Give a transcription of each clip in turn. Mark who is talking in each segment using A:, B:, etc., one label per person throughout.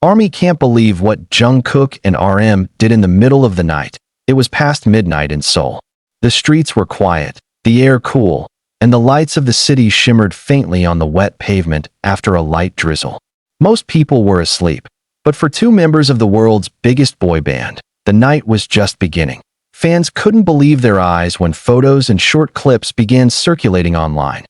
A: ARMY can't believe what Jungkook and RM did in the middle of the night. It was past midnight in Seoul. The streets were quiet, the air cool, and the lights of the city shimmered faintly on the wet pavement after a light drizzle. Most people were asleep, but for two members of the world's biggest boy band, the night was just beginning. Fans couldn't believe their eyes when photos and short clips began circulating online.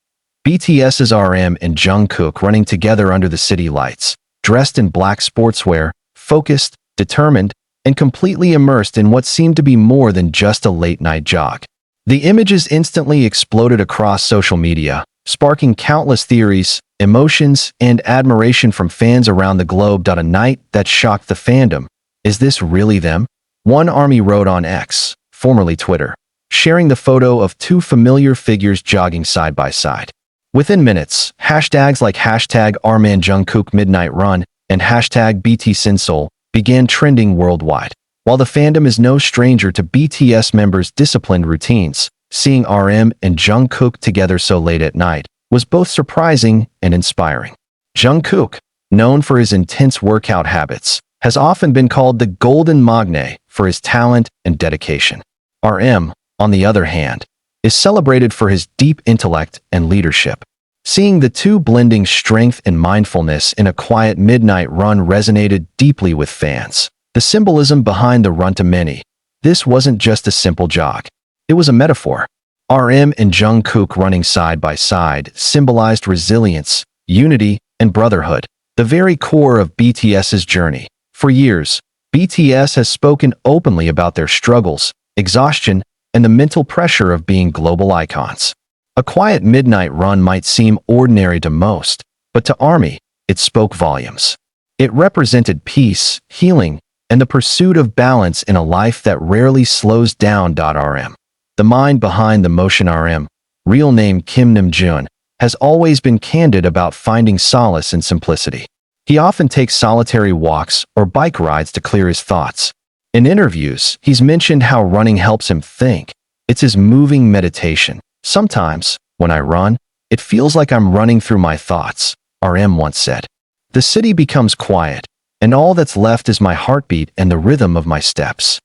A: BTS's RM and Jungkook running together under the city lights, dressed in black sportswear, focused, determined, and completely immersed in what seemed to be more than just a late-night jog. The images instantly exploded across social media, sparking countless theories, emotions, and admiration from fans around the globe. A night that shocked the fandom. Is this really them? One ARMY wrote on X, formerly Twitter, sharing the photo of two familiar figures jogging side by side. Within minutes, hashtags like #ArmyandJungkook Midnight Run and #BTSinSeoul began trending worldwide. While the fandom is no stranger to BTS members' disciplined routines, seeing RM and Jungkook together so late at night was both surprising and inspiring. Jungkook, known for his intense workout habits, has often been called the golden maknae for his talent and dedication. RM, on the other hand, is celebrated for his deep intellect and leadership. Seeing the two blending strength and mindfulness in a quiet midnight run resonated deeply with fans. The symbolism behind the run to many. This wasn't just a simple jog. It was a metaphor. RM and Jungkook running side by side symbolized resilience, unity, and brotherhood, the very core of BTS's journey. For years, BTS has spoken openly about their struggles, exhaustion, and the mental pressure of being global icons. A quiet midnight run might seem ordinary to most, but to ARMY, it spoke volumes. It represented peace, healing, and the pursuit of balance in a life that rarely slows down. RM, the mind behind the motion RM, real name Kim Namjoon, has always been candid about finding solace in simplicity. He often takes solitary walks or bike rides to clear his thoughts. In interviews, he's mentioned how running helps him think. It's his moving meditation. Sometimes, when I run, it feels like I'm running through my thoughts, RM once said. The city becomes quiet, and all that's left is my heartbeat and the rhythm of my steps.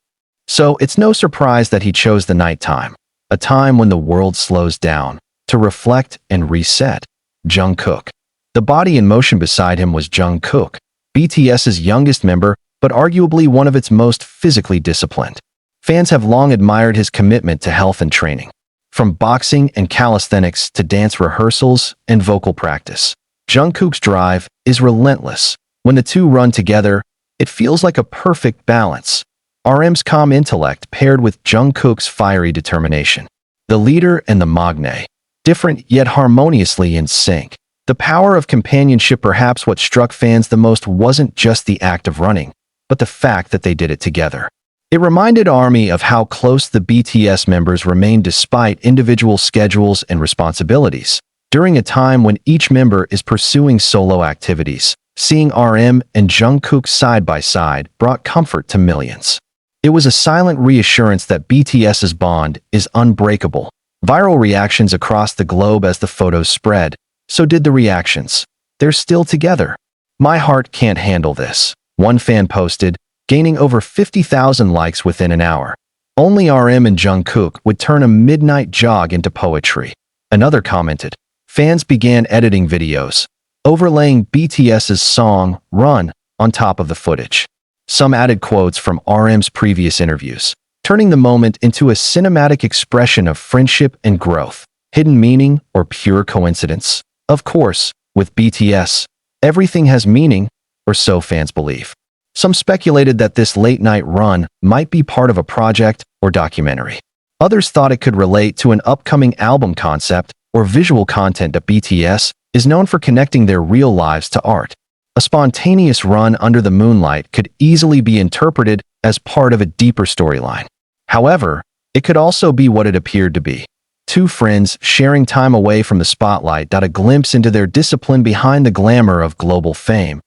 A: So it's no surprise that he chose the nighttime, a time when the world slows down, to reflect and reset. Jungkook. The body in motion beside him was Jungkook, BTS's youngest member, but arguably one of its most physically disciplined. Fans have long admired his commitment to health and training. From boxing and calisthenics to dance rehearsals and vocal practice, Jungkook's drive is relentless. When the two run together, it feels like a perfect balance. RM's calm intellect paired with Jungkook's fiery determination. The leader and the maknae, different yet harmoniously in sync. The power of companionship. Perhaps what struck fans the most wasn't just the act of running, but the fact that they did it together. It reminded ARMY of how close the BTS members remained despite individual schedules and responsibilities. During a time when each member is pursuing solo activities, seeing RM and Jungkook side by side brought comfort to millions. It was a silent reassurance that BTS's bond is unbreakable. Viral reactions across the globe as the photos spread. So did the reactions. They're still together. My heart can't handle this, one fan posted, gaining over 50,000 likes within an hour. Only RM and Jungkook would turn a midnight jog into poetry. Another commented. Fans began editing videos, overlaying BTS's song, Run, on top of the footage. Some added quotes from RM's previous interviews, turning the moment into a cinematic expression of friendship and growth. Hidden meaning or pure coincidence? Of course, with BTS, everything has meaning, or so fans believe. Some speculated that this late-night run might be part of a project or documentary. Others thought it could relate to an upcoming album concept or visual content. That BTS is known for connecting their real lives to art. A spontaneous run under the moonlight could easily be interpreted as part of a deeper storyline. However, it could also be what it appeared to be. Two friends sharing time away from the spotlight. A glimpse into their discipline behind the glamour of global fame.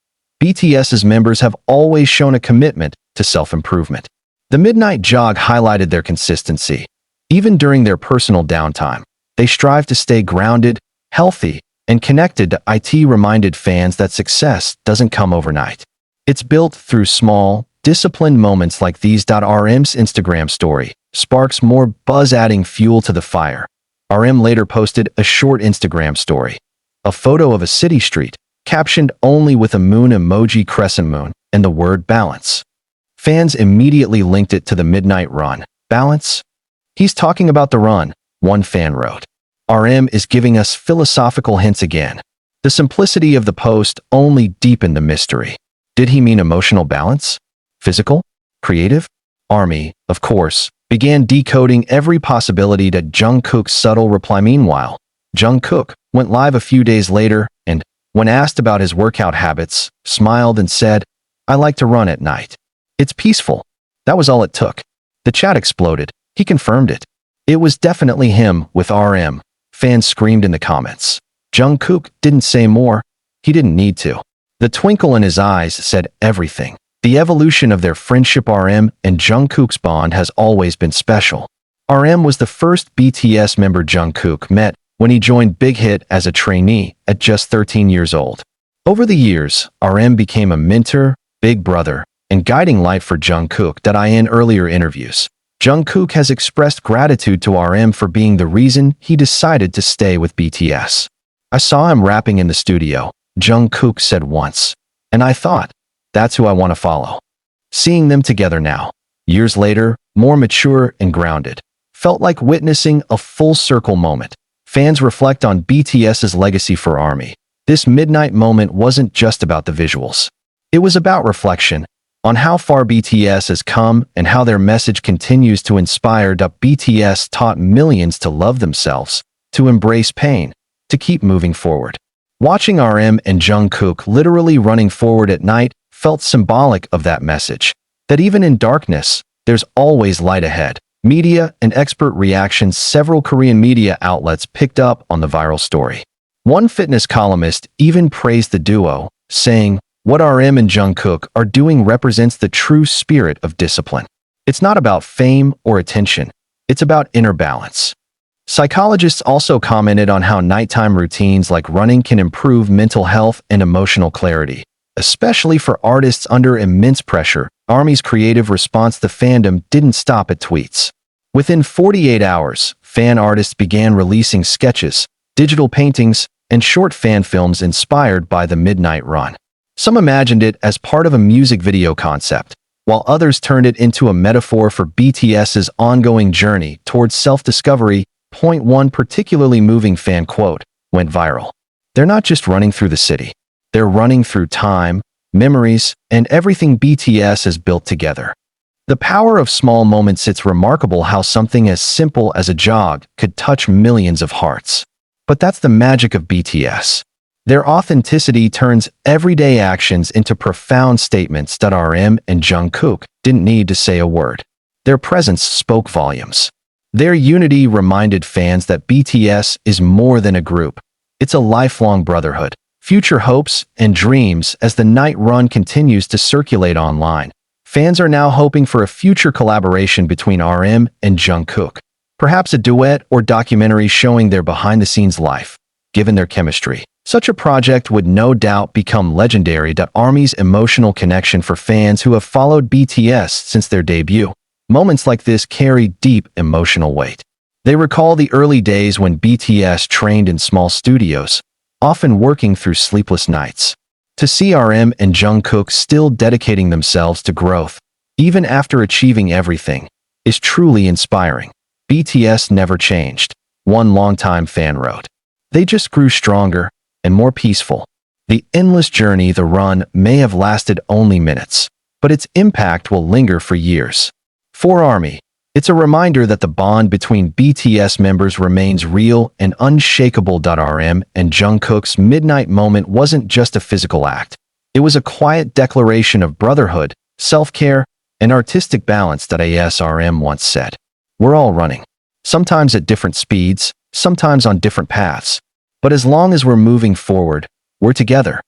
A: BTS's members have always shown a commitment to self-improvement. The midnight jog highlighted their consistency. Even during their personal downtime, they strive to stay grounded, healthy, and connected. It reminded fans that success doesn't come overnight. It's built through small, disciplined moments like these. RM's Instagram story sparks more buzz, adding fuel to the fire. RM later posted a short Instagram story, a photo of a city street, captioned only with a moon emoji, crescent moon, and the word balance. Fans immediately linked it to the midnight run. Balance? He's talking about the run, one fan wrote. RM is giving us philosophical hints again. The simplicity of the post only deepened the mystery. Did he mean emotional balance? Physical? Creative? ARMY, of course, began decoding every possibility. To Jungkook's subtle reply. Meanwhile, Jungkook went live a few days later and, when asked about his workout habits, smiled and said, "I like to run at night. It's peaceful." That was all it took. The chat exploded. He confirmed it. It was definitely him with RM. Fans screamed in the comments. Jungkook didn't say more. He didn't need to. The twinkle in his eyes said everything. The evolution of their friendship. RM and Jungkook's bond has always been special. RM was the first BTS member Jungkook met when he joined Big Hit as a trainee at just 13 years old. Over the years, RM became a mentor, big brother, and guiding light for Jungkook. In earlier interviews, Jungkook has expressed gratitude to RM for being the reason he decided to stay with BTS. "I saw him rapping in the studio," Jungkook said once, "and I thought, that's who I want to follow." Seeing them together now, years later, more mature and grounded, felt like witnessing a full-circle moment. Fans reflect on BTS's legacy for ARMY. This midnight moment wasn't just about the visuals. It was about reflection on how far BTS has come and how their message continues to inspire. BTS taught millions to love themselves, to embrace pain, to keep moving forward. Watching RM and Jungkook literally running forward at night felt symbolic of that message, that even in darkness, there's always light ahead. Media and expert reactions. Several Korean media outlets picked up on the viral story. One fitness columnist even praised the duo, saying, "What RM and Jungkook are doing represents the true spirit of discipline. It's not about fame or attention. It's about inner balance." Psychologists also commented on how nighttime routines like running can improve mental health and emotional clarity, especially for artists under immense pressure. ARMY's creative response to Fandom didn't stop at tweets. Within 48 hours, fan artists began releasing sketches, digital paintings, and short fan films inspired by the midnight run. Some imagined it as part of a music video concept, while others turned it into a metaphor for BTS's ongoing journey towards self-discovery. One particularly moving fan quote went viral. "They're not just running through the city. They're running through time, memories, and everything BTS has built together." The power of small moments. It's remarkable how something as simple as a jog could touch millions of hearts. But that's the magic of BTS. Their authenticity turns everyday actions into profound statements. RM and Jungkook didn't need to say a word. Their presence spoke volumes. Their unity reminded fans that BTS is more than a group. It's a lifelong brotherhood. Future hopes and dreams. As the night run continues to circulate online, fans are now hoping for a future collaboration between RM and Jungkook. Perhaps a duet or documentary showing their behind-the-scenes life. Given their chemistry, such a project would no doubt become legendary. ARMY's emotional connection for fans who have followed BTS since their debut. Moments like this carry deep emotional weight. They recall the early days when BTS trained in small studios, often working through sleepless nights. To see RM and Jungkook still dedicating themselves to growth, even after achieving everything, is truly inspiring. "BTS never changed," one longtime fan wrote. "They just grew stronger and more peaceful." The endless journey, the run, may have lasted only minutes, but its impact will linger for years. For ARMY, it's a reminder that the bond between BTS members remains real and unshakable. RM and Jungkook's midnight moment wasn't just a physical act. It was a quiet declaration of brotherhood, self-care, and artistic balance. As RM once said, "We're all running, sometimes at different speeds, sometimes on different paths. But as long as we're moving forward, we're together."